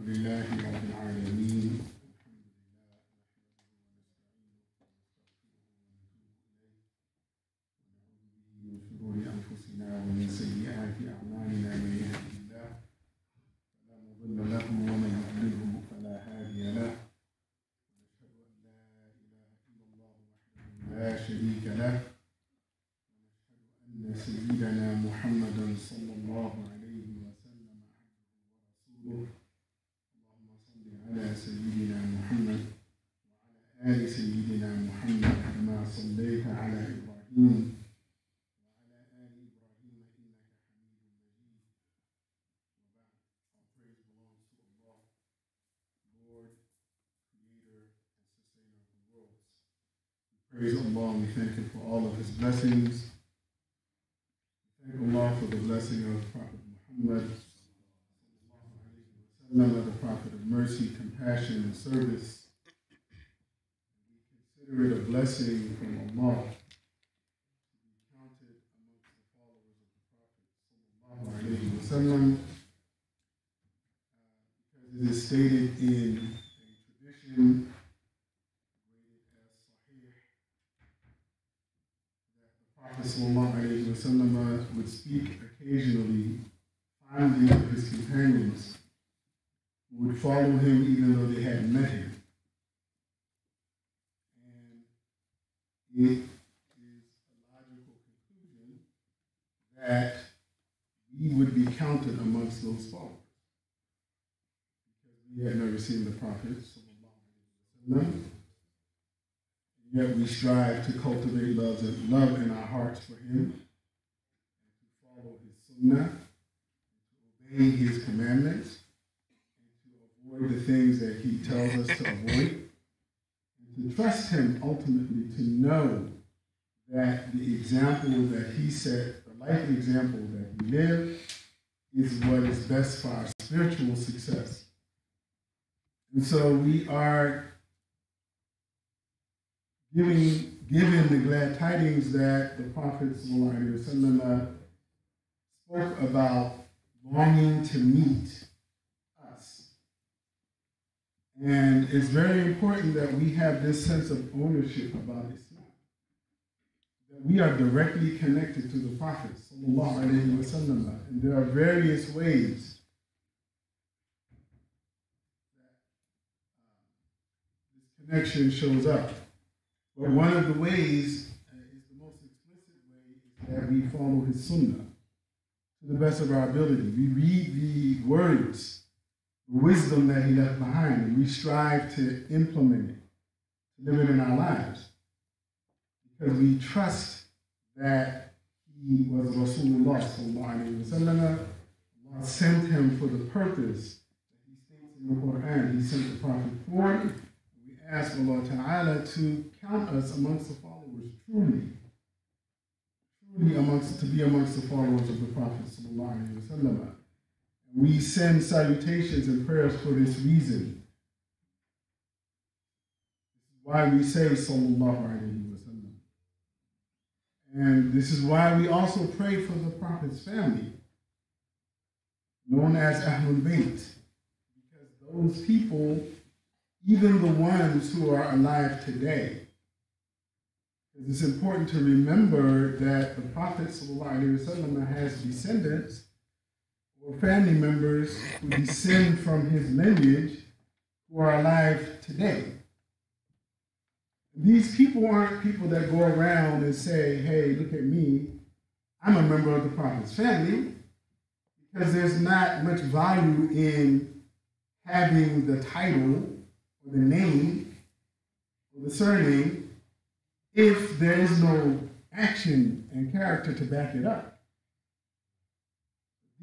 لله رب العالمين من شرور أنفسنا ومن سيئات أعمالنا من يهده الله فلا مضل له ومن يضلله فلا هادي له ونشهد أن لا إله إلا الله وحده لا شريك له ونشهد أن سيدنا محمدا صلى الله عليه وسلم عبده ورسوله على سيدنا محمد وعلى آل سيدنا محمد كما صليت على إبراهيم وعلى آل إبراهيم إنك حميد مجيد. وبعد, all praise belongs to Allah, Lord, Creator, and Sustainer of the worlds. We praise Allah and we thank Him for all of His blessings. We thank Allah for the blessing of Prophet Muhammad, the prophet of mercy, compassion, and service. We consider it a blessing from Allah to be counted amongst the followers of the Prophet ﷺ, because it is stated in a tradition rated as Sahih that the Prophet ﷺ would speak occasionally fondly of his companions who would follow him even though they hadn't met him. And it is a logical conclusion that we would be counted amongst those followers, because we had never seen the Prophet, and yet we strive to cultivate love in our hearts for him, and to follow his sunnah, and to obey his commandments, avoid the things that he tells us to avoid, and to trust him ultimately to know that the example that he set, the life example that he lived, is what is best for our spiritual success. And so we are given the glad tidings that the Prophet ﷺ spoke about longing to meet us. And it's very important that we have this sense of ownership about Islam. That we are directly connected to the Prophet sallallahu alaihi wasallam. And there are various ways that this connection shows up. But one of the ways is the most explicit way is that we follow his sunnah to the best of our ability. We read the words, the wisdom that he left behind, and we strive to implement it, to live it in our lives. Because we trust that he was Rasulullah sallallahu alayhi wa sallam. Allah sent him for the purpose that he states in the Quran. He sent the Prophet for. We ask Allah Ta'ala to count us amongst the followers truly to be amongst the followers of the Prophet sallallahu alayhi wa sallam. We send salutations and prayers for this reason. This is why we say sallallahu alayhi wa sallam. And this is why we also pray for the Prophet's family, known as Ahlul Bayt. Because those people, even the ones who are alive today, it's important to remember that the Prophet sallallahu alayhi wa sallam has descendants or family members who descend from his lineage who are alive today. These people aren't people that go around and say, hey, look at me, I'm a member of the Prophet's family, because there's not much value in having the title or the name or the surname if there is no action and character to back it up.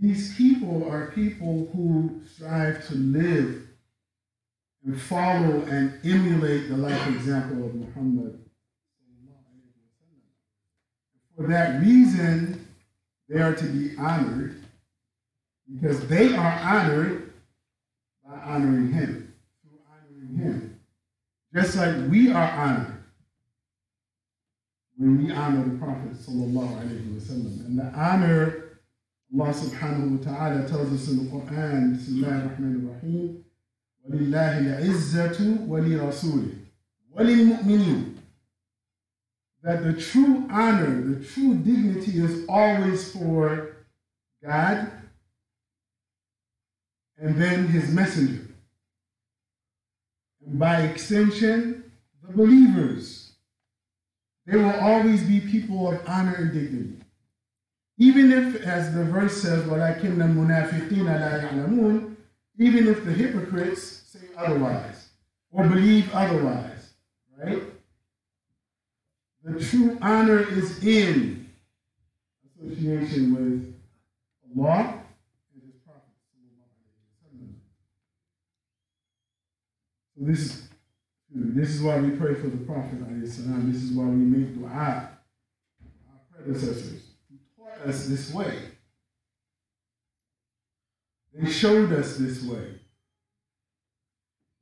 These people are people who strive to live and follow and emulate the life example of Muhammad. For that reason, they are to be honored because they are honored by honoring him, through honoring him. Just like we are honored when we honor the Prophet sallallahu alaihi wasallam. And the honor, Allah subhanahu wa ta'ala tells us in the Quran, Bismillahir Rahmanir Rahim, وَلِلَّهِ الْعِزَّةُ وَلِرَسُولِهِ وَلِلْمُؤْمِنِينَ. That the true honor, the true dignity is always for God and then his messenger. And by extension, the believers. They will always be people of honor and dignity. Even if, as the verse says, وَلَكِنَّ الْمُنَافِقِينَ لَا يَعْلَمُونَ, even if the hypocrites say otherwise or believe otherwise, right? The true honor is in association with Allah and his Prophet. So this is why we pray for the Prophet. This is why we make dua. Our predecessors taught us this way. They showed us this way.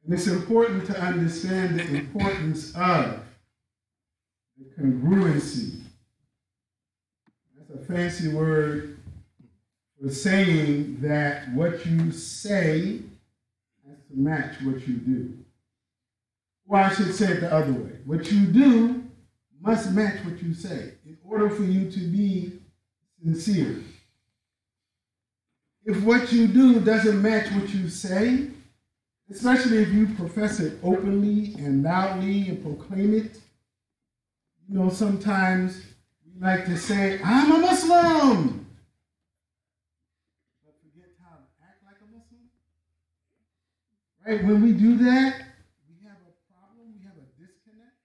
And it's important to understand the importance of the congruency. That's a fancy word for saying that what you say has to match what you do. Or I should say it the other way. What you do must match what you say in order for you to be sincere. If what you do doesn't match what you say, especially if you profess it openly and loudly and proclaim it, you know, sometimes we like to say, I'm a Muslim, but forget how to act like a Muslim. Right? When we do that, we have a problem, we have a disconnect.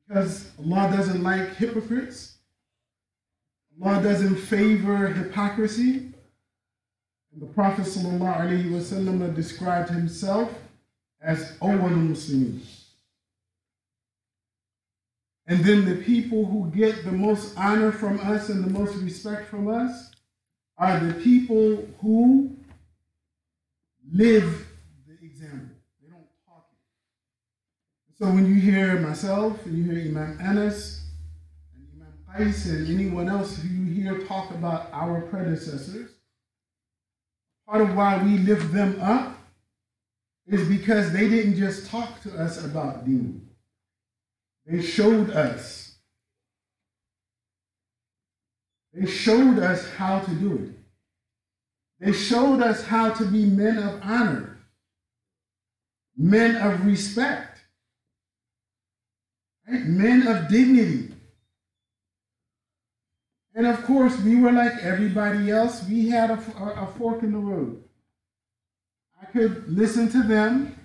Because Allah doesn't like hypocrites. Allah doesn't favor hypocrisy. And the Prophet ﷺ described himself as awwal Muslimin. And then the people who get the most honor from us and the most respect from us are the people who live the example. They don't talk it. So when you hear myself and you hear Imam Anas, and anyone else who you hear talk about our predecessors, part of why we lift them up is because they didn't just talk to us about deen. They showed us. They showed us how to do it. They showed us how to be men of honor, men of respect, right? Men of dignity. And of course, we were like everybody else. We had a fork in the road. I could listen to them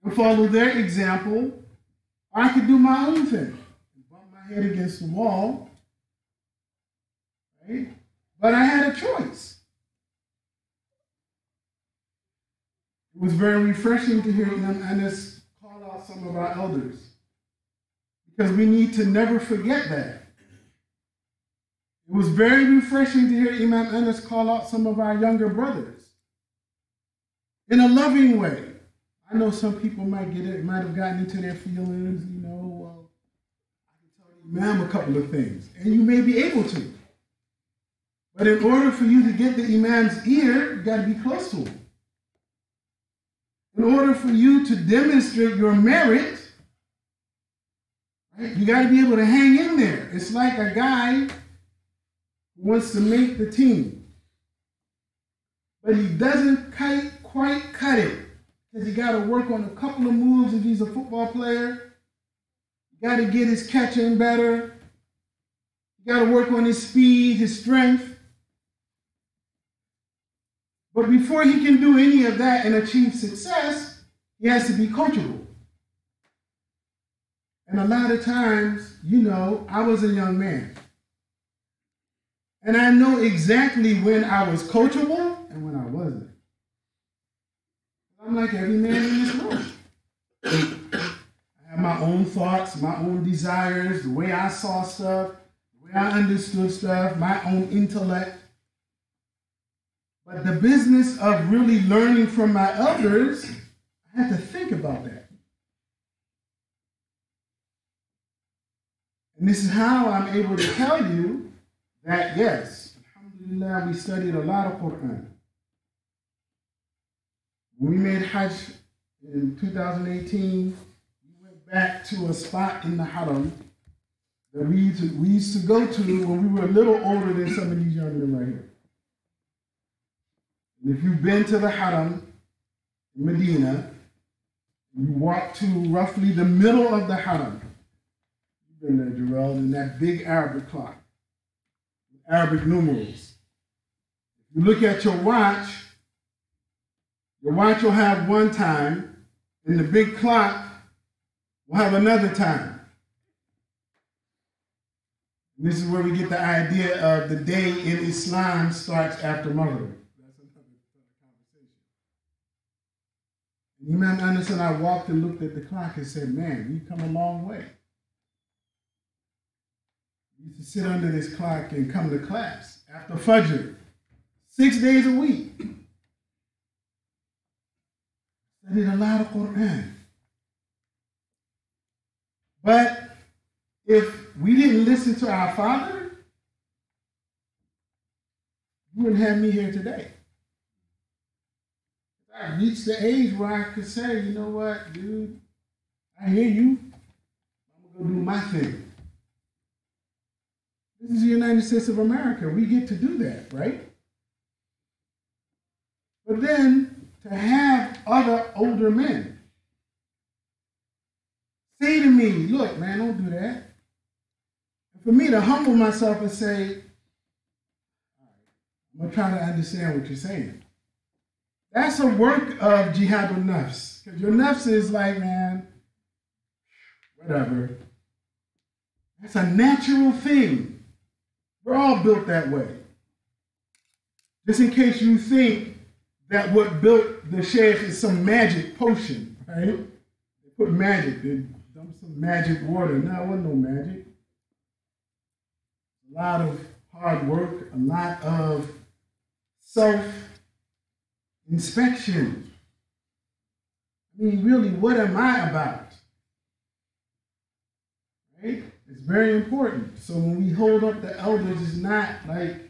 and follow their example, or I could do my own thing and bump my head against the wall. Right? But I had a choice. It was very refreshing to hear Imam Anas call out some of our elders, because we need to never forget that. It was very refreshing to hear Imam Anas call out some of our younger brothers in a loving way. I know some people might have gotten into their feelings, well, I can tell Imam a couple of things, and you may be able to. But in order for you to get the Imam's ear, you got to be close to him. In order for you to demonstrate your merit, right, you got to be able to hang in there. It's like a guy who wants to make the team, but he doesn't quite cut it, because he got to work on a couple of moves if he's a football player. You got to get his catching better. You got to work on his speed, his strength. But before he can do any of that and achieve success, he has to be coachable. And a lot of times, I was a young man. And I know exactly when I was coachable and when I wasn't. I'm like every man in this room. I have my own thoughts, my own desires, the way I saw stuff, the way I understood stuff, my own intellect. But the business of really learning from my elders, I had to think about that. And this is how I'm able to tell you that, yes, alhamdulillah, we studied a lot of Quran. When we made Hajj in 2018, we went back to a spot in the Haram that we used to go to when we were a little older than some of these young men right here. And if you've been to the Haram in Medina, you walk to roughly the middle of the Haram. You've been there, Jarrell, in that big Arabic clock, Arabic numerals. If you look at your watch will have one time, and the big clock will have another time. And this is where we get the idea of the day in Islam starts after Maghrib. That's another conversation. And Imam Anas and I walked and looked at the clock and said, man, we've come a long way. We used to sit under this clock and come to class after Fajr, 6 days a week. Studied a lot of Quran. But if we didn't listen to our father, you wouldn't have me here today. I reached the age where I could say, you know what, dude, I hear you. I'm going to go do my thing. This is the United States of America. We get to do that, right? But then, to have other older men say to me, look, man, don't do that. And for me to humble myself and say, all right, I'm going to try to understand what you're saying. That's a work of jihadul nafs. Because your nafs is like, man, whatever. That's a natural thing. We're all built that way. Just in case you think that what built the sheikh is some magic potion, right? They put magic, they dumped some magic water. No, it wasn't no magic. A lot of hard work, a lot of self-inspection. I mean, really, what am I about? Right? It's very important. So when we hold up the elders, it's not like,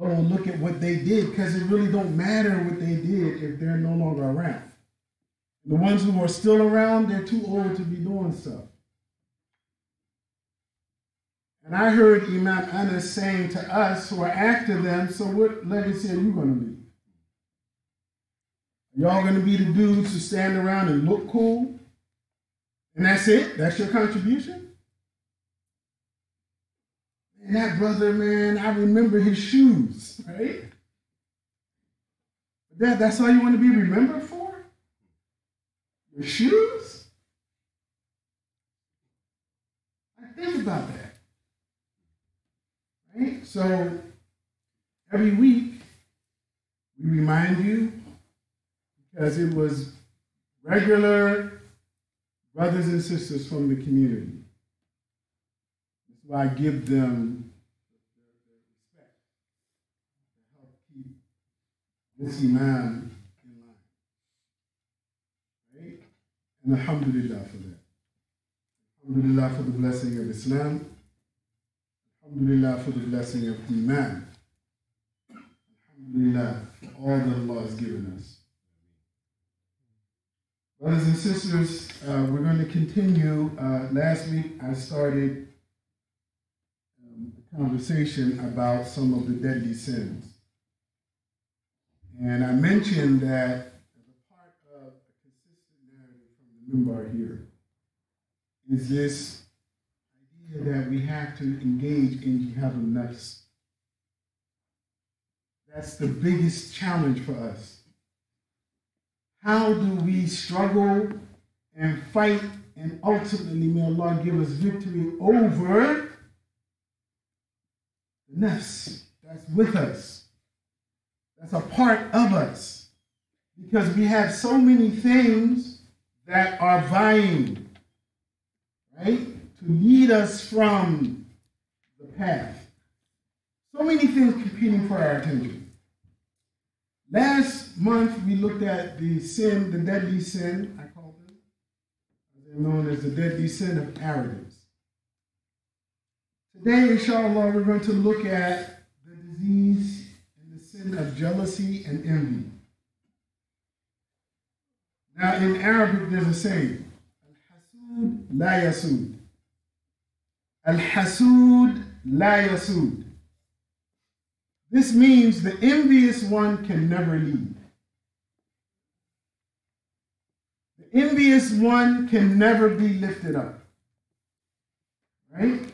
oh, look at what they did, because it really don't matter what they did if they're no longer around. The ones who are still around, they're too old to be doing stuff. And I heard Imam Anas saying to us who are after them, so what legacy are you going to leave? Y'all going to be the dudes who stand around and look cool? And that's it? That's your contribution? And that brother, man, I remember his shoes, right? That's all you want to be remembered for? Your shoes? I think about that. Right? So every week we remind you, because it was regular brothers and sisters from the community. That's why I give them their respect to help keep this Imam in line. Right? And alhamdulillah for that. Alhamdulillah for the blessing of Islam. Alhamdulillah for the blessing of Iman. Alhamdulillah for all that Allah has given us. Brothers and sisters, we're going to continue. Last week I started a conversation about some of the deadly sins. And I mentioned that as a part of a consistent narrative from the Minbar here is this idea that we have to engage in jihad al-nafs. That's the biggest challenge for us. How do we struggle and fight and ultimately may Allah give us victory over the nafs that's with us, that's a part of us, because we have so many things that are vying, right, to lead us from the path. So many things competing for our attention. Last month, we looked at the sin, the deadly sin, I call them, they're known as the deadly sin of arrogance. Today, inshallah, we're going to look at the disease and the sin of jealousy and envy. Now, in Arabic, there's a saying, Al-Hasud la yasud. Al-Hasud la yasud. This means the envious one can never lead. The envious one can never be lifted up. Right?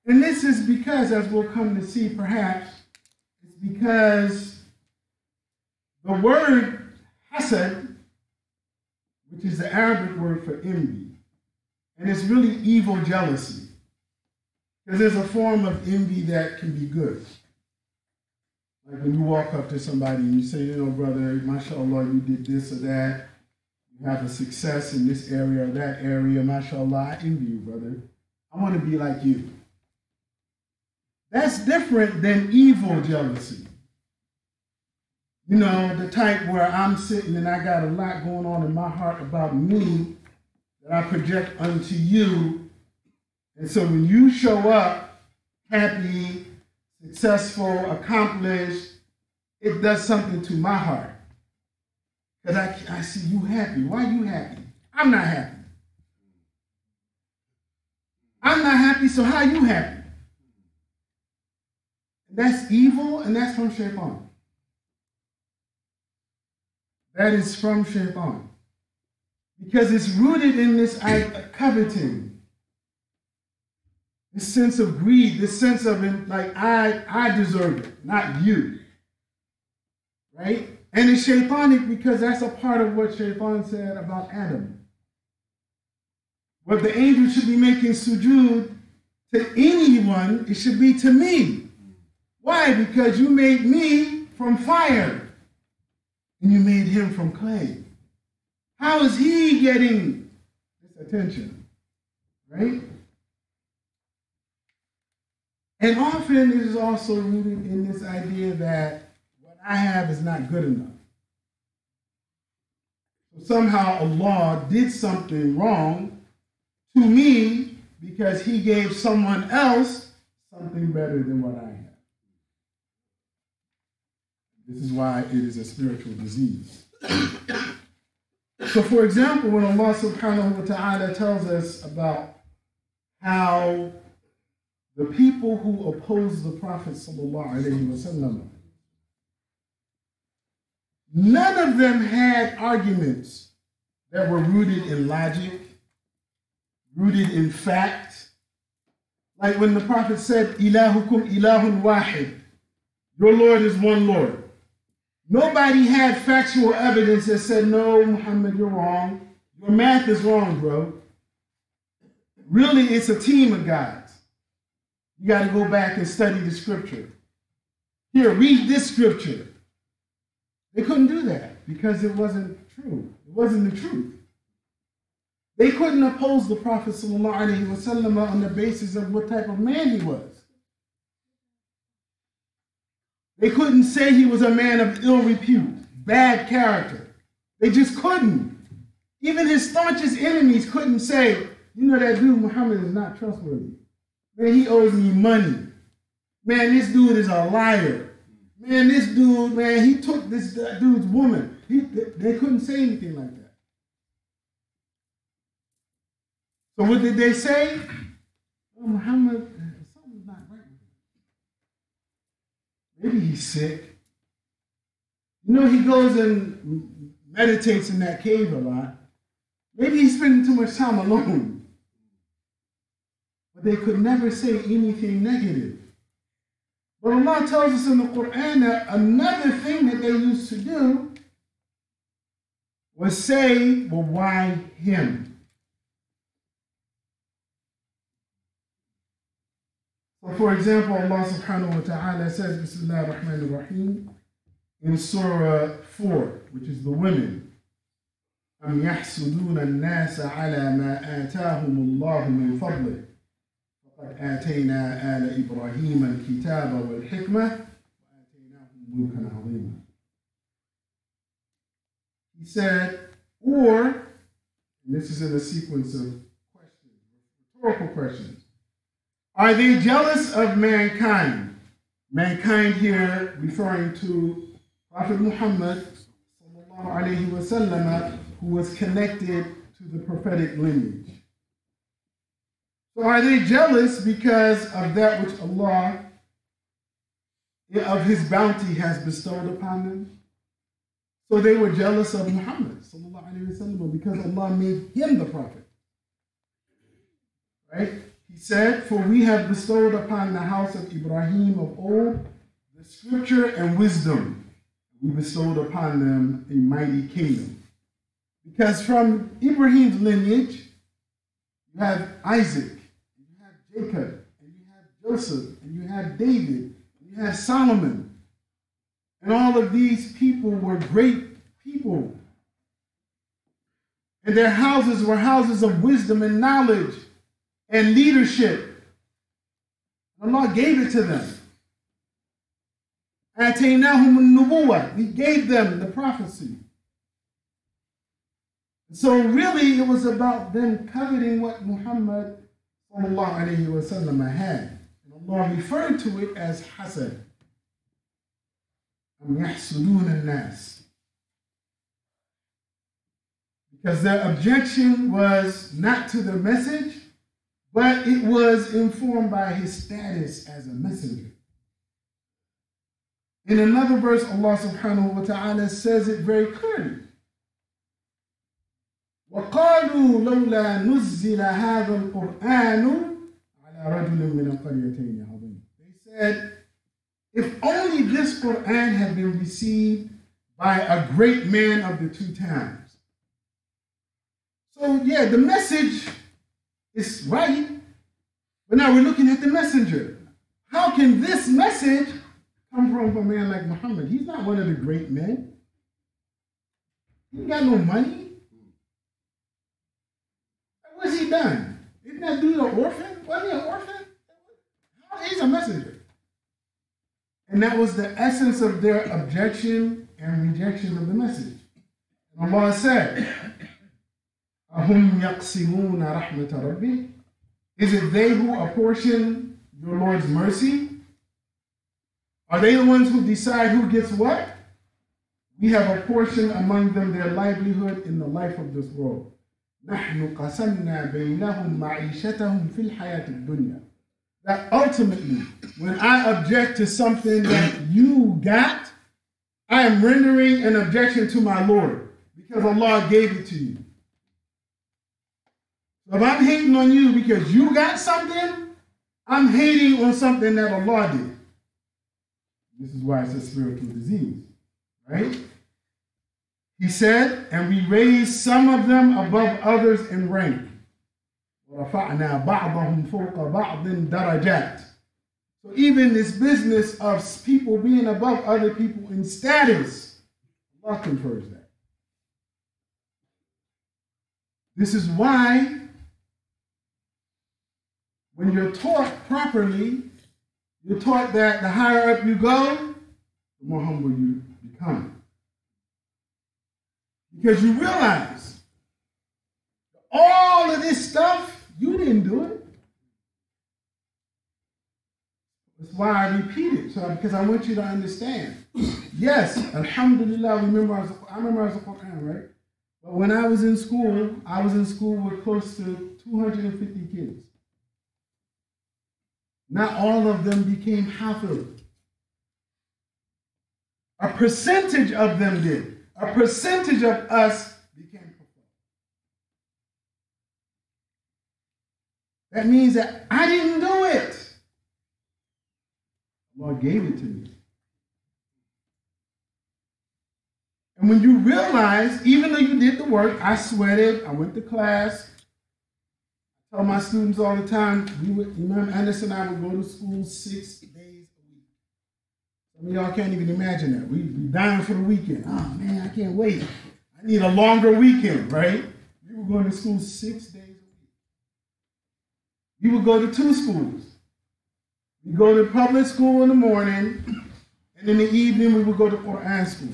And this is because, as we'll come to see perhaps, it's because the word hasad, which is the Arabic word for envy, and it's really evil jealousy. Because there's a form of envy that can be good. Like when you walk up to somebody and you say, you know, brother, mashallah, you did this or that. You have a success in this area or that area. Mashallah, I envy you, brother. I want to be like you. That's different than evil jealousy. You know, the type where I'm sitting and I got a lot going on in my heart about me that I project unto you. And so when you show up happy, successful, accomplished, it does something to my heart. Because I see you happy. Why are you happy? I'm not happy. I'm not happy, so how are you happy? That's evil, and that's from Shaitan. That is from Shaitan. Because it's rooted in this coveting. This sense of greed, this sense of like I deserve it, not you. Right? And it's shaitanic because that's a part of what Shaitan said about Adam. What the angels should be making sujood to anyone, it should be to me. Why? Because you made me from fire and you made him from clay. How is he getting this attention? Right? And often it is also rooted in this idea that what I have is not good enough. So somehow Allah did something wrong to me because he gave someone else something better than what I have. This is why it is a spiritual disease. So, for example, when Allah subhanahu wa ta'ala tells us about how the people who oppose the Prophet sallallahu alaihi wasallam, none of them had arguments that were rooted in logic, rooted in fact. Like when the Prophet said, Ilahukum ilahun wahid, your Lord is one Lord. Nobody had factual evidence that said, no, Muhammad, you're wrong. Your math is wrong, bro. Really, it's a team of gods. You got to go back and study the scripture. Here, read this scripture. They couldn't do that because it wasn't true. It wasn't the truth. They couldn't oppose the Prophet ﷺ on the basis of what type of man he was. They couldn't say he was a man of ill repute, bad character. They just couldn't. Even his staunchest enemies couldn't say, you know, that dude Muhammad is not trustworthy. Man, he owes me money. Man, this dude is a liar. Man, this dude, man, he took this dude's woman. They couldn't say anything like that. So what did they say? Oh, Muhammad, something's not right with him. Maybe he's sick. You know, he goes and meditates in that cave a lot. Maybe he's spending too much time alone. But they could never say anything negative. But Allah tells us in the Quran that another thing that they used to do was say, well, why him? So for example, Allah subhanahu wa ta'ala says, Bismillah ar-Rahman ar-Rahim, in Surah 4, which is the women. أَمْ يَحْسُدُونَ النَّاسَ عَلَى مَا آتَاهُمُ اللَّهُ مِنْ فَضْلِهِ فَقَدْ آتَيْنَا آلَ إِبْرَاهِيمَ الْكِتَابَ وَالْحِكْمَةَ وَآتَيْنَاهُمْ مُلْكًا عَظِيمًا. He said, or, and this is in a sequence of questions, rhetorical questions, are they jealous of mankind? Mankind here referring to Prophet Muhammad sallallahu alaihi wasallam, who was connected to the prophetic lineage. So are they jealous because of that which Allah, of His bounty, has bestowed upon them? So they were jealous of Muhammad sallallahu alaihi wasallam because Allah made him the prophet. Right? He said, for we have bestowed upon the house of Ibrahim of old the scripture and wisdom. We bestowed upon them a mighty kingdom. Because from Ibrahim's lineage, you have Isaac, and you have Jacob, and you have Joseph, and you have David, and you have Solomon. And all of these people were great people. And their houses were houses of wisdom and knowledge and leadership. Allah gave it to them. آتَيْنَاهُمُ النُّبُوَّةِ. We gave them the prophecy. So really it was about them coveting what Muhammad sallallahu alayhi wa sallam had. And Allah referred to it as hasad. أَمْ يَحْسُدُونَ النَّاسِ. Because their objection was not to the message, but it was informed by his status as a messenger. In another verse, Allah subhanahu wa ta'ala says it very clearly. وَقَالُوا لَوْلَا نُزِّلَ هَذَا الْقُرْآنُ عَلَى رَجُلٍ مِّنَ الْقَرْيَتَيْنِ عَظِيمٍ. They said, if only this Qur'an had been received by a great man of the two towns. So yeah, the message is right, but now we're looking at the messenger. How can this message come from a man like Muhammad? He's not one of the great men. He ain't got no money. What's he done? Isn't that dude an orphan? Wasn't he an orphan? He's a messenger. And that was the essence of their objection and rejection of the message. And Allah said, أَهُمْ يَقْسِمُونَ رَحْمَةَ رَبِّهِ. Is it they who apportion your Lord's mercy? Are they the ones who decide who gets what? We have apportioned among them their livelihood in the life of this world. نحن قسمنا بينهم معيشتهم في الحياة الدنيا. That ultimately, when I object to something that you got, I am rendering an objection to my Lord because Allah gave it to you. So if I'm hating on you because you got something, I'm hating on something that Allah did. This is why it's a spiritual disease, right? He said, and we raised some of them above others in rank. وَرَفَعْنَا بَعْضَهُمْ فَوْقَ بَعْضٍ دَرَجَاتٍ. So even this business of people being above other people in status, Allah confers that. This is why when you're taught properly, you're taught that the higher up you go, the more humble you become. Because you realize all of this stuff, you didn't do it. That's why I repeat it, because I want you to understand. Yes, alhamdulillah, I memorize the Quran, right? But when I was in school with close to 250 kids. Not all of them became hafiz. A percentage of them did. A percentage of us became hafiz. That means that I didn't do it. Allah gave it to me. And when you realize, even though you did the work, I sweated, I went to class. I tell my students all the time, Imam Anas and I would go to school 6 days a week. Some of y'all can't even imagine that. We'd be dying for the weekend. Oh man, I can't wait. I need a longer weekend, right? We were going to school 6 days a week. We would go to 2 schools. We go to public school in the morning, and in the evening we would go to Quran school.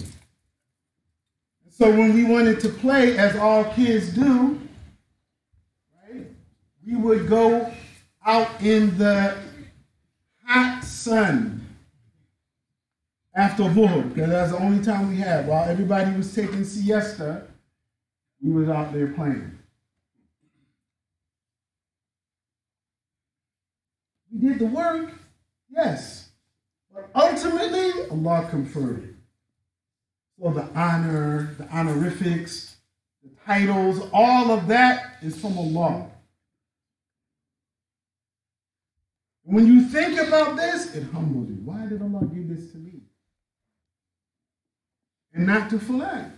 So when we wanted to play, as all kids do, right, we would go out in the hot sun after Dhuhr, because that's the only time we had. While everybody was taking siesta, we was out there playing. We did the work, yes, but ultimately Allah conferred it. So the honor, the honorifics, the titles, all of that is from Allah. When you think about this, it humbles you. Why did Allah give this to me? And not to Fulan.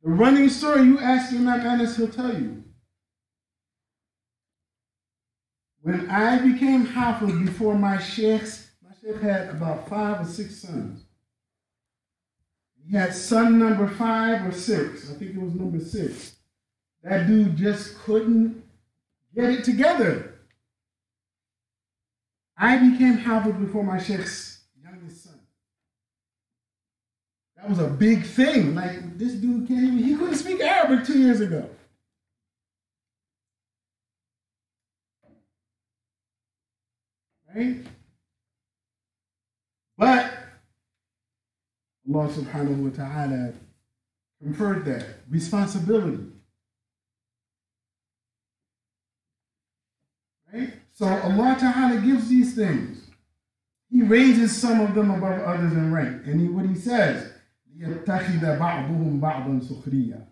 The running story, you ask Imam Anas, he'll tell you. When I became Hafiz before my sheikh had about 5 or 6 sons. He had son number 5 or 6. I think it was number 6. That dude just couldn't get it together. I became Hafiz before my sheikh's youngest son. That was a big thing. Like, this dude he couldn't speak Arabic 2 years ago. Right? But Allah subhanahu wa ta'ala conferred that responsibility. Right? So Allah ta'ala gives these things. He raises some of them above others in rank. And what he says, لِيَتَّخِذَ بَعْضُهُمْ بَعْضًا سُخْرِيًّا,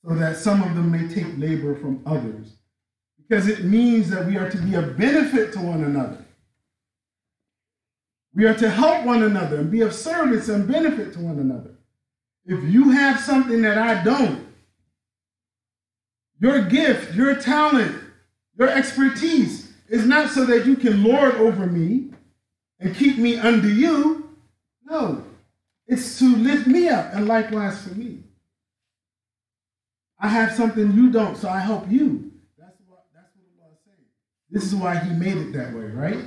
so that some of them may take labor from others. Because it means that we are to be a benefit to one another. We are to help one another and be of service and benefit to one another. If you have something that I don't, your gift, your talent, your expertise is not so that you can lord over me and keep me under you. No, it's to lift me up, and likewise for me. I have something you don't, so I help you. That's what Allah is saying. This is why he made it that way, right?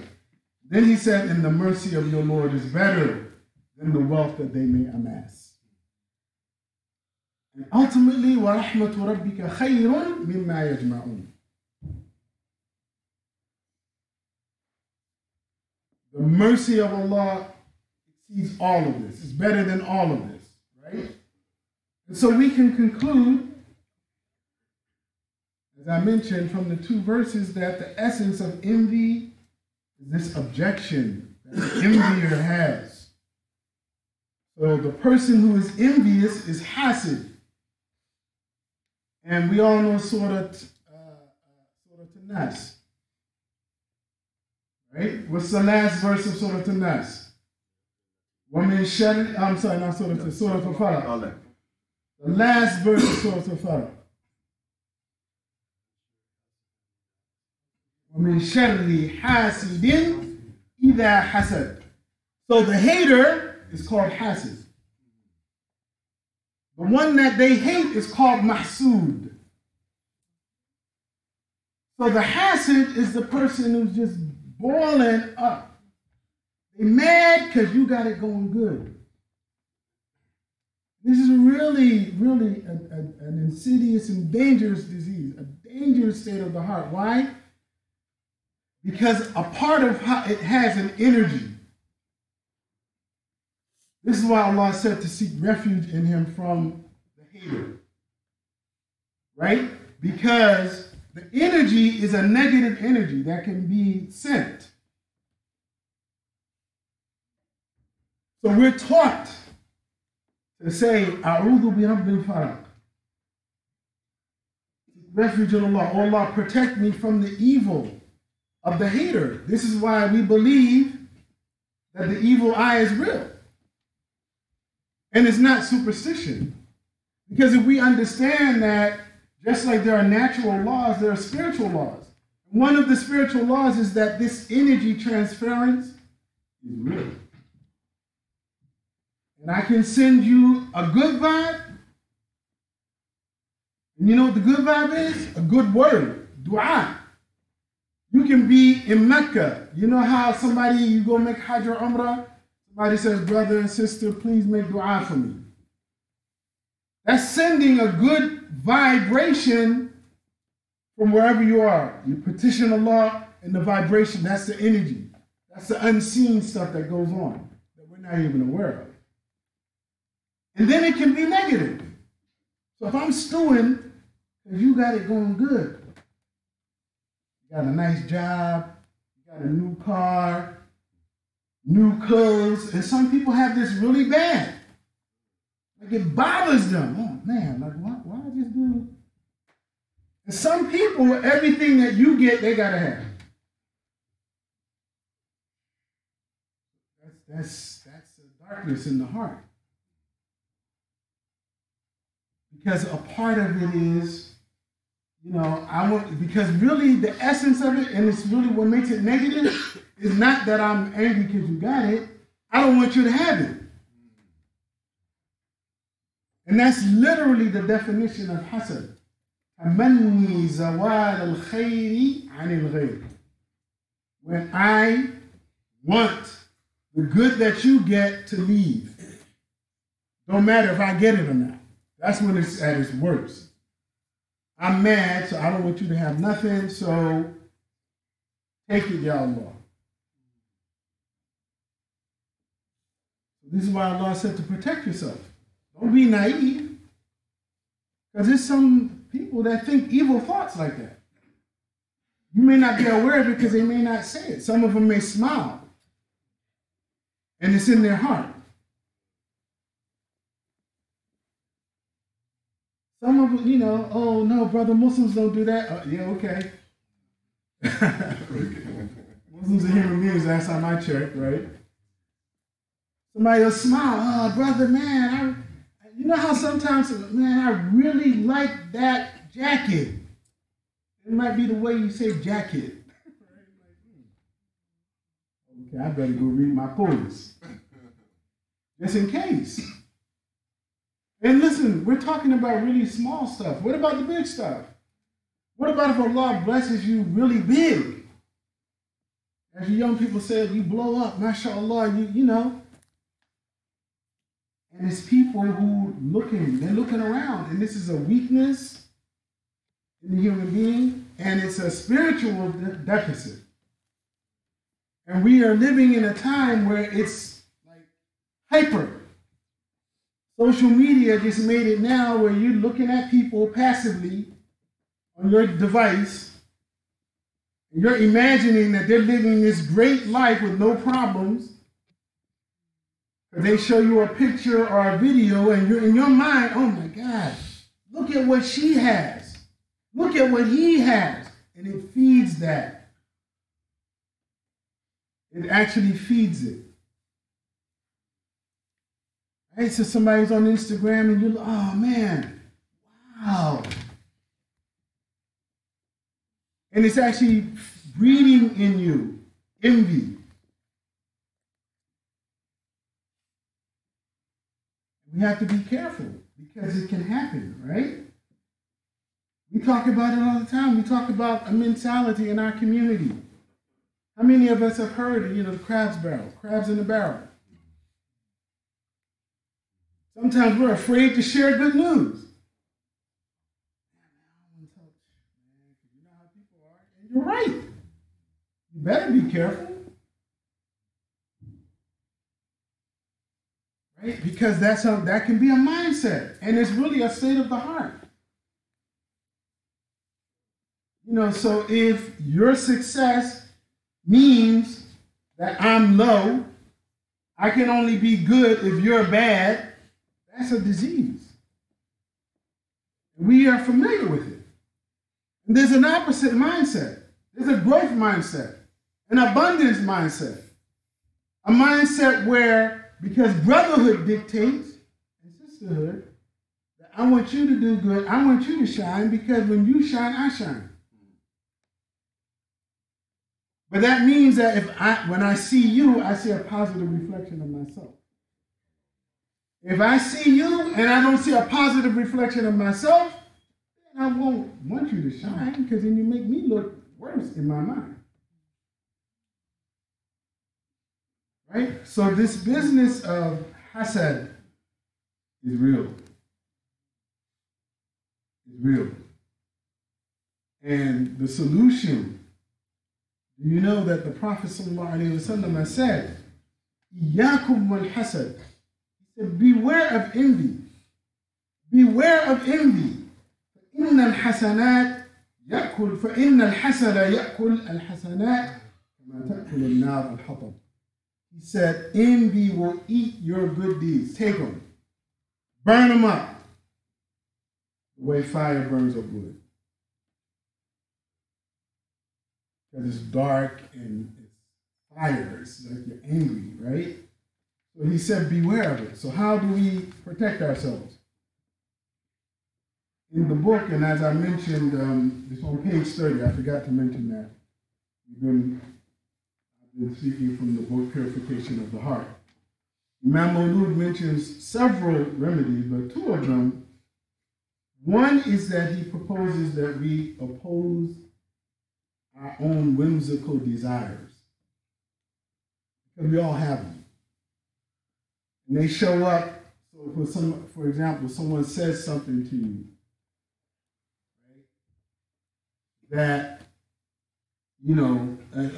Then he said, and the mercy of your Lord is better than the wealth that they may amass. And ultimately, وَرَحْمَةُ رَبِّكَ خَيْرٌ مِمَّا يَجْمَعُونَ. The mercy of Allah exceeds all of this. It's better than all of this, right? So we can conclude, as I mentioned, from the two verses that the essence of envy is this objection that the envier has. So the person who is envious is hasid. And we all know Surah An-Nas. Right? What's the last verse of Surah An-Nas? I'm sorry, not Surah Al-Falaq. The last verse of Surah Al-Falaq. وَمِن شَرِّ حَاسِدٍ إِذَا حَسَدٍ. So the hater is called hasid. The one that they hate is called mahsud. So the hasid is the person who's just boiling up. They're mad because you got it going good. This is really, really an insidious and dangerous disease, a dangerous state of the heart. Why? Because a part of how it has an energy. This is why Allah said to seek refuge in him from the hater. Right? Because the energy is a negative energy that can be sent. So we're taught to say, A'udhu bi Rabbil Falaq. Refuge in Allah. Oh Allah, protect me from the evil of the hater. This is why we believe that the evil eye is real. And it's not superstition. Because if we understand that just like there are natural laws, there are spiritual laws. One of the spiritual laws is that this energy transference is real. And I can send you a good vibe. And you know what the good vibe is? A good word. Dua. You can be in Mecca. You know how you go make Hajj or Umrah? Somebody says, brother and sister, please make dua for me. That's sending a good vibration from wherever you are. You petition Allah and the vibration, that's the energy. That's the unseen stuff that goes on that we're not even aware of. And then it can be negative. So if I'm stewing, because you got it going good. You got a nice job, you got a new car, new clothes, and some people have this really bad. Like it bothers them. Oh man, like why I just do? And some people, everything that you get, they gotta have. That's the darkness in the heart. Because a part of it is, because really the essence of it, and it's really what makes it negative, is not that I'm angry because you got it. I don't want you to have it. And that's literally the definition of hasad. تَمَنِّي زَوَالَ الْخَيْرِ عَنِ الْغَيْرِ. When I want the good that you get to leave. Don't matter if I get it or not. That's when it's at its worst. I'm mad, so I don't want you to have nothing, so take it, Ya Allah. This is why Allah said to protect yourself. Don't be naive. Because there's some people that think evil thoughts like that. You may not be aware of it because they may not say it. Some of them may smile. And it's in their heart. Some of them, oh no, brother, Muslims don't do that. Yeah, okay. Muslims are human beings, that's how I check, right? Somebody will smile, oh brother, man, you know how sometimes, man, I really like that jacket. It might be the way you say jacket. Okay, I better go read my poems. Just in case. And listen, we're talking about really small stuff. What about the big stuff? What about if Allah blesses you really big? As you young people said, you blow up, mashallah, you know. And it's people who they're looking around. And this is a weakness in the human being, and it's a spiritual deficit. And we are living in a time where it's like hyper. Social media just made it now where you're looking at people passively on your device, and you're imagining that they're living this great life with no problems. They show you a picture or a video, and you're in your mind, oh my God, look at what she has. Look at what he has. And it feeds that. It actually feeds it. Right? So somebody's on Instagram and you're like, oh man, wow. And it's actually breeding in you envy. We have to be careful because it can happen, right? We talk about it all the time. We talk about a mentality in our community. How many of us have heard, the crabs in the barrel? Sometimes we're afraid to share good news. You know how people are, and you're right. You better be careful. Right? Because that can be a mindset, and it's really a state of the heart. So if your success means that I'm low, I can only be good if you're bad, that's a disease. We are familiar with it. And there's an opposite mindset. There's a growth mindset, an abundance mindset, a mindset where, because brotherhood dictates, and sisterhood, that I want you to do good, I want you to shine, because when you shine, I shine. But that means that when I see you, I see a positive reflection of myself. If I see you and I don't see a positive reflection of myself, then I won't want you to shine, because then you make me look worse in my mind. Right? So this business of hasad is real. It's real. And the solution, do you know that the Prophet ﷺ has said, Iyakum wal hasad. He said, beware of envy. Beware of envy. فإن الحسنات يأكل فإن الحسد يأكل الحسنات كما تأكل النار الحطب. He said, envy will eat your good deeds. Take them. Burn them up. The way fire burns up wood. Because it's dark and it's fire. It's like you're angry, right? So he said, beware of it. So how do we protect ourselves? In the book, and as I mentioned, it's on page 30. I forgot to mention that. I've been speaking from the book, Purification of the Heart. Imam Maulud mentions several remedies, but two of them. One is that he proposes that we oppose our own whimsical desires. Because we all have them. And they show up. So for example, someone says something to you, right, that,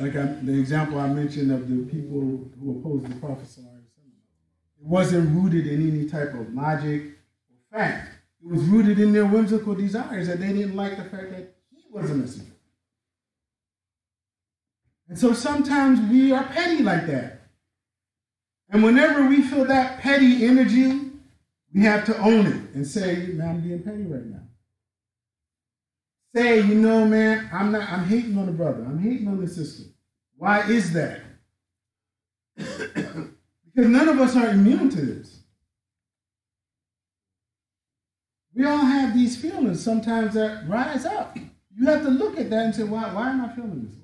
like the example I mentioned of the people who opposed the Prophet, it wasn't rooted in any type of logic or fact. It was rooted in their whimsical desires, that they didn't like the fact that he was a messenger. And so sometimes we are petty like that. And whenever we feel that petty energy, we have to own it and say, man, I'm being petty right now. Say, man, I'm hating on the brother. I'm hating on the sister. Why is that? Because none of us are immune to this. We all have these feelings sometimes that rise up. You have to look at that and say, why am I feeling this way?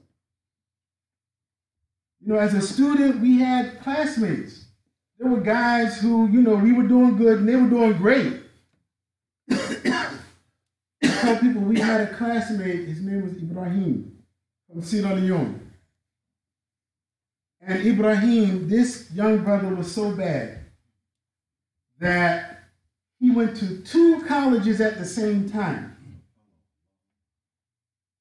As a student, we had classmates. There were guys who, we were doing good and they were doing great. I tell people we had a classmate, his name was Ibrahim from Sierra Leone. And Ibrahim, this young brother, was so bad that he went to 2 colleges at the same time.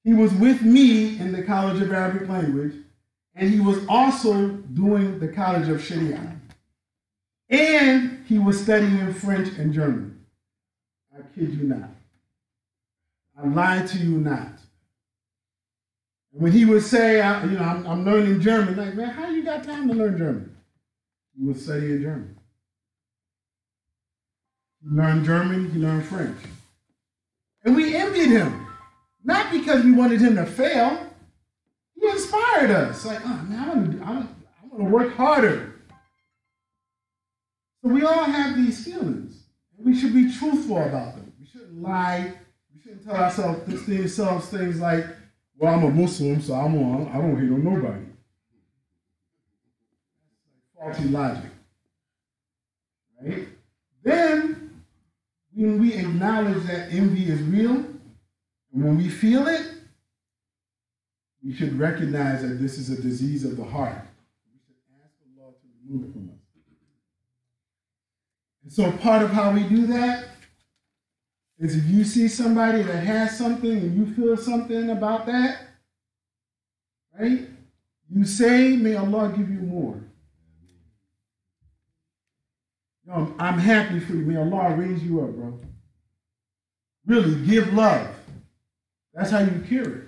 He was with me in the College of Arabic Language, and he was also doing the College of Sharia. And he was studying French and German. I kid you not. I lied to you not. And when he would say, I'm learning German, like, man, how you got time to learn German? He was studying German. He learned German, he learned French. And we envied him. Not because we wanted him to fail. He inspired us. Like, oh, man, I want to work harder. So we all have these feelings. And we should be truthful about them. We shouldn't lie. We shouldn't tell ourselves things like, well, I'm a Muslim, so I don't hate on nobody. That's like faulty logic. Right? Then, when we acknowledge that envy is real, and when we feel it, we should recognize that this is a disease of the heart. We should ask the Lord to remove it from us. And so part of how we do that is if you see somebody that has something and you feel something about that, right? You say, may Allah give you more. I'm happy for you. May Allah raise you up, bro. Really, give love. That's how you cure it.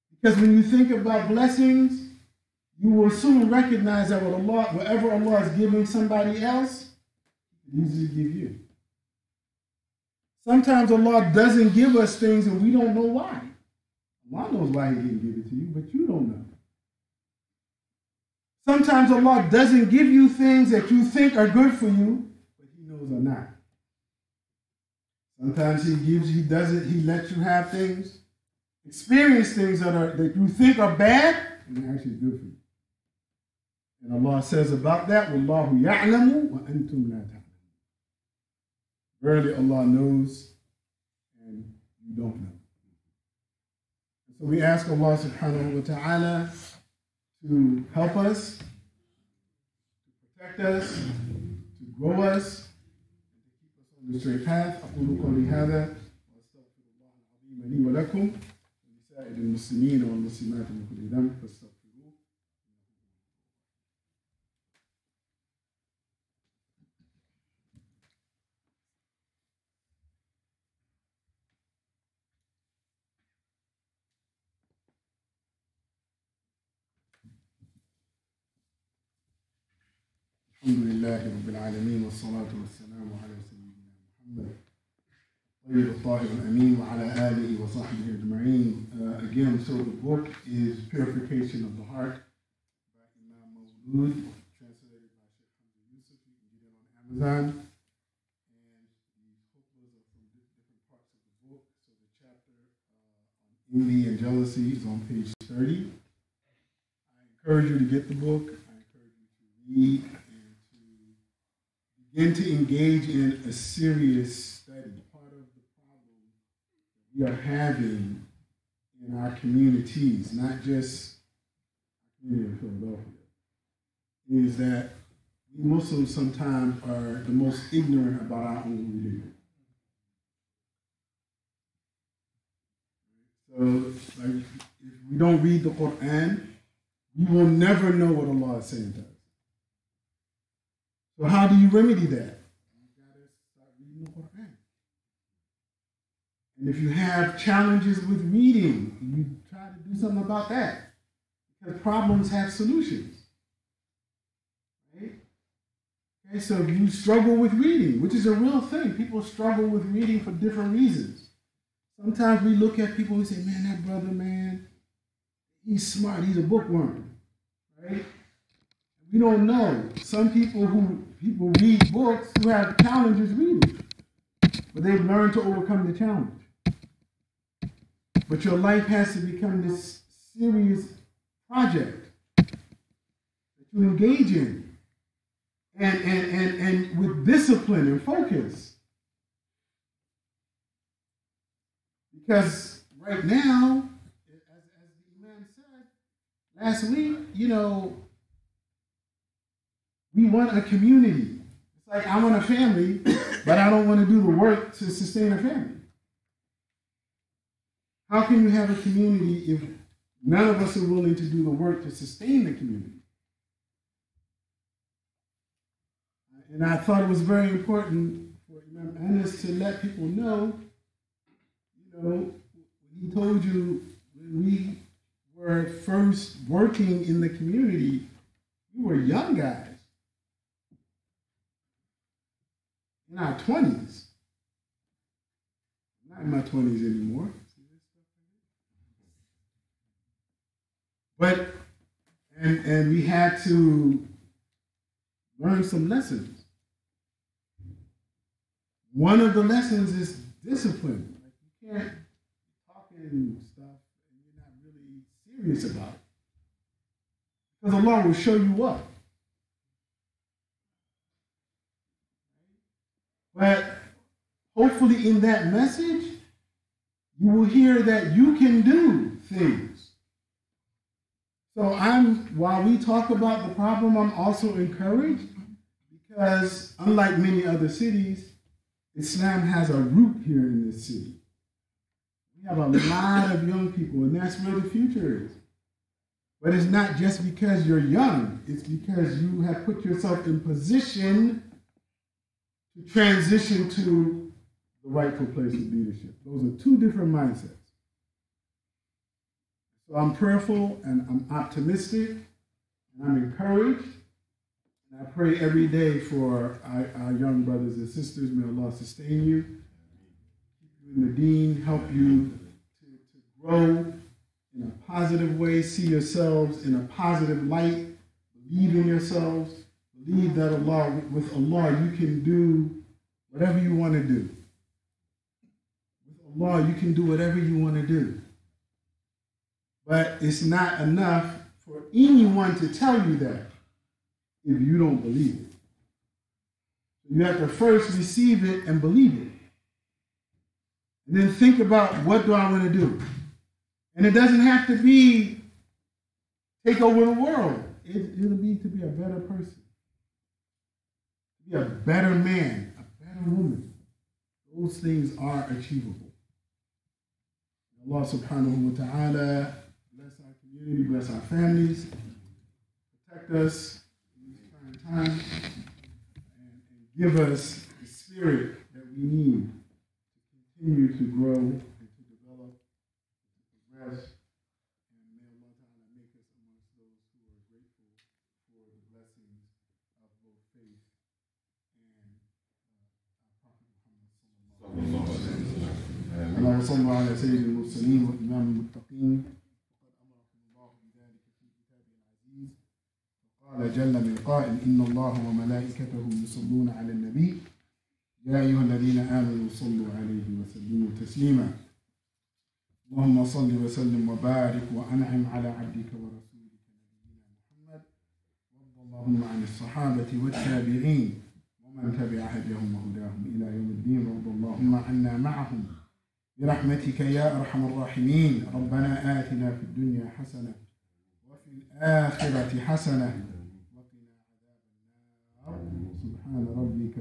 Because when you think about blessings, you will soon recognize that whatever Allah is giving somebody else, He easily give you. Sometimes Allah doesn't give us things and we don't know why. Allah knows why He didn't give it to you, but you don't know. Sometimes Allah doesn't give you things that you think are good for you, but He knows are not. Sometimes He lets you have things, experience things that you think are bad, and they're actually good for you. And Allah says about that, وَاللَّهُ يَعْلَمُ وَأَنْتُمْ لَا تَعْلَمُونَ. Verily Allah knows, and you don't know. So we ask Allah subhanahu wa ta'ala to help us, to protect us, to grow us, and to keep us on the straight path. أقول قولي هذا وأستغفر الله العظيم لي ولكم ولسائر المسلمين والمسلمات من كل ذنب فاستغفروه. الحمد لله رب العالمين والصلاة والسلام على سيدنا محمد الطيب الطاهر الأمين وعلى آله وصحبه أجمعين. Again, so the book is Purification of the Heart by Imam Mawlud, translated by Sheikh Hamza Yusuf. You can get it on Amazon. And the khutbahs are from different parts of the book. So the chapter on envy and jealousy is on page 30. I encourage you to get the book. I encourage you to read begin to engage in a serious study. Part of the problem that we are having in our communities, not just our community in Philadelphia, is that we Muslims sometimes are the most ignorant about our own religion. So, like, if we don't read the Quran, we will never know what Allah is saying to us. So how do you remedy that? You got to start reading the Quran. And if you have challenges with reading, you try to do something about that. Because problems have solutions. Right? Okay, so if you struggle with reading, which is a real thing, people struggle with reading for different reasons. Sometimes we look at people and say, man, that brother, man, he's smart, he's a bookworm. Right? We don't know. Some people read books who have challenges reading, but they've learned to overcome the challenge. But your life has to become this serious project that you engage in, and with discipline and focus. Because right now, as the Imam said last week, we want a community. It's like I want a family, but I don't want to do the work to sustain a family. How can you have a community if none of us are willing to do the work to sustain the community? And I thought it was very important for Imam Anas to let people know, he told you when we were first working in the community, we were young guys in our 20s. Not in my 20s anymore. But, and we had to learn some lessons. One of the lessons is discipline. Like you can't talk and stuff and you're not really serious about it. Because Allah will show you up. But hopefully in that message, you will hear that you can do things. So while we talk about the problem, I'm also encouraged because unlike many other cities, Islam has a root here in this city. We have a lot of young people, and that's where the future is. But it's not just because you're young, it's because you have put yourself in position to transition to the rightful place of leadership. Those are two different mindsets. So I'm prayerful and I'm optimistic and I'm encouraged. And I pray every day for our young brothers and sisters. May Allah sustain you, keep you in the deen, help you to grow in a positive way, see yourselves in a positive light, believe in yourselves, believe that with Allah, you can do whatever you want to do. With Allah, you can do whatever you want to do. But it's not enough for anyone to tell you that if you don't believe it. You have to first receive it and believe it. And then think about, what do I want to do? And it doesn't have to be take over the world. It'll be to be a better person. To be a better man, a better woman. Those things are achievable. Allah subhanahu wa ta'ala bless our community, bless our families, protect us in these trying times, and give us the spirit that we need to continue to grow and to develop, to progress. And may Allah ta'ala make us amongst those who are grateful for the blessings of both faith and our Prophet Muhammad sallallahu alaihi wasallam. اللهم صل على سيد المرسلين وإمام المتقين وقد أمركم الله بذلك في كتابه العزيز وقال جل من قائل إن الله وملائكته يصلون على النبي يا أيها الذين آمنوا صلوا عليه وسلموا تسليما اللهم صل وسلم وبارك وأنعم على عبدك ورسولك نبينا محمد وارض اللهم عن الصحابة والتابعين ومن تبع هديهم وهداهم إلى يوم الدين وارض اللهم عنا معهم برحمتك يا أرحم الراحمين ربنا آتنا في الدنيا حسنة وفي الآخرة حسنة وقنا عذاب النار سبحان ربك